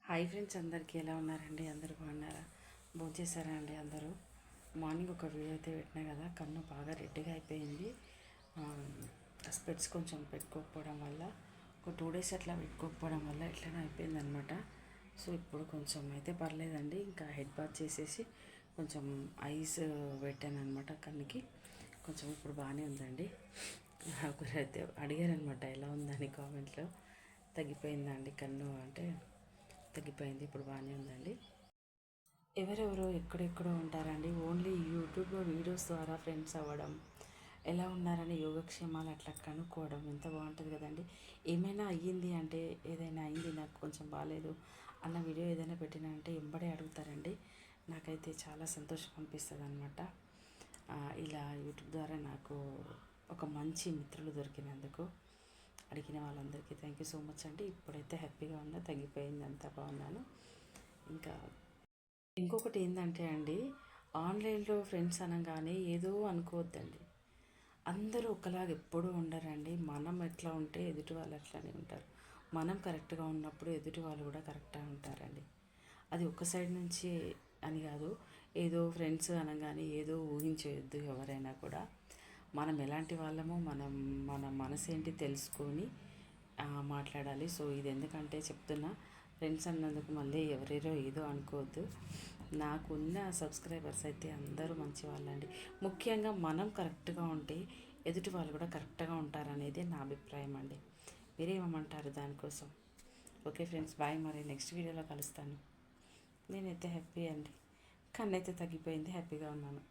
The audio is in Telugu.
హాయ్ ఫ్రెండ్స్, అందరికీ ఎలా ఉన్నారండి? అందరూ బాగున్నారా? భోంచేశారా అండి అందరూ? మార్నింగ్ ఒక వీడియో అయితే పెట్టినా కదా, కన్ను బాగా రెడ్డిగా అయిపోయింది. స్పెట్స్ కొంచెం పెట్టుకోకపోవడం వల్ల, ఒక 2 days అట్లా పెట్టుకోకపోవడం వల్ల ఎట్లనే అయిపోయింది అనమాట. సో ఇప్పుడు కొంచెం అయితే పర్లేదండి. ఇంకా హెడ్ బాత్ చేసేసి కొంచెం ఐస్ పెట్టాను అనమాట కన్నుకి. కొంచెం ఇప్పుడు బాగానే ఉందండి. ఒకరైతే అడిగారనమాట ఎలా ఉందని కామెంట్లో. తగ్గిపోయిందండి కన్ను అంటే తగ్గిపోయింది, ఇప్పుడు బాగానే ఉందండి. ఎవరెవరో ఎక్కడెక్కడో ఉంటారండి. ఓన్లీ యూట్యూబ్లో వీడియోస్ ద్వారా ఫ్రెండ్స్ అవ్వడం, ఎలా ఉన్నారని యోగక్షేమాలు అట్లా కనుక్కోవడం ఎంత బాగుంటుంది కదండి. ఏమైనా అయ్యింది అంటే, ఏదైనా అయింది నాకు కొంచెం బాగాలేదు అన్న వీడియో ఏదైనా పెట్టినా అంటే ఎంబడే అడుగుతారండి. నాకైతే చాలా సంతోషం అనిపిస్తుంది అనమాట. ఇలా యూట్యూబ్ ద్వారా నాకు ఒక మంచి మిత్రులు దొరికినందుకు అడిగిన వాళ్ళందరికీ థ్యాంక్ యూ సో మచ్ అండి. ఇప్పుడైతే హ్యాపీగా ఉన్నా, తగ్గిపోయింది, అంతా బాగున్నాను. ఇంకా ఇంకొకటి ఏంటంటే అండి, ఆన్లైన్లో ఫ్రెండ్స్ అనగానే ఏదో అనుకోవద్దండి. అందరూ ఒకలాగా ఎప్పుడూ ఉండరండి. మనం ఎట్లా ఉంటే ఎదుటి వాళ్ళు అట్లానే ఉంటారు. మనం కరెక్ట్గా ఉన్నప్పుడు ఎదుటి వాళ్ళు కూడా కరెక్ట్గా ఉంటారండి. అది ఒక సైడ్ నుంచి అని కాదు. ఏదో ఫ్రెండ్స్ అనగానే ఏదో ఊహించవద్దు ఎవరైనా కూడా. మనం ఎలాంటి వాళ్ళమో మన మనసు ఏంటి తెలుసుకొని మాట్లాడాలి. సో ఇది ఎందుకంటే చెప్తున్నా, ఫ్రెండ్స్ అన్నందుకు మళ్ళీ ఎవరేరో ఏదో అనుకోవద్దు. నాకున్న సబ్స్క్రైబర్స్ అయితే అందరూ మంచి వాళ్ళండి. ముఖ్యంగా మనం కరెక్ట్గా ఉంటే ఎదుటి వాళ్ళు కూడా కరెక్ట్గా ఉంటారనేది నా అభిప్రాయం అండి. మీరేమంటారు దానికోసం? Okay friends, bye. మరి నెక్స్ట్ వీడియోలో కలుస్తాను. నేనైతే హ్యాపీ అండి. కన్ను అయితే తగ్గిపోయింది, హ్యాపీగా ఉన్నాను.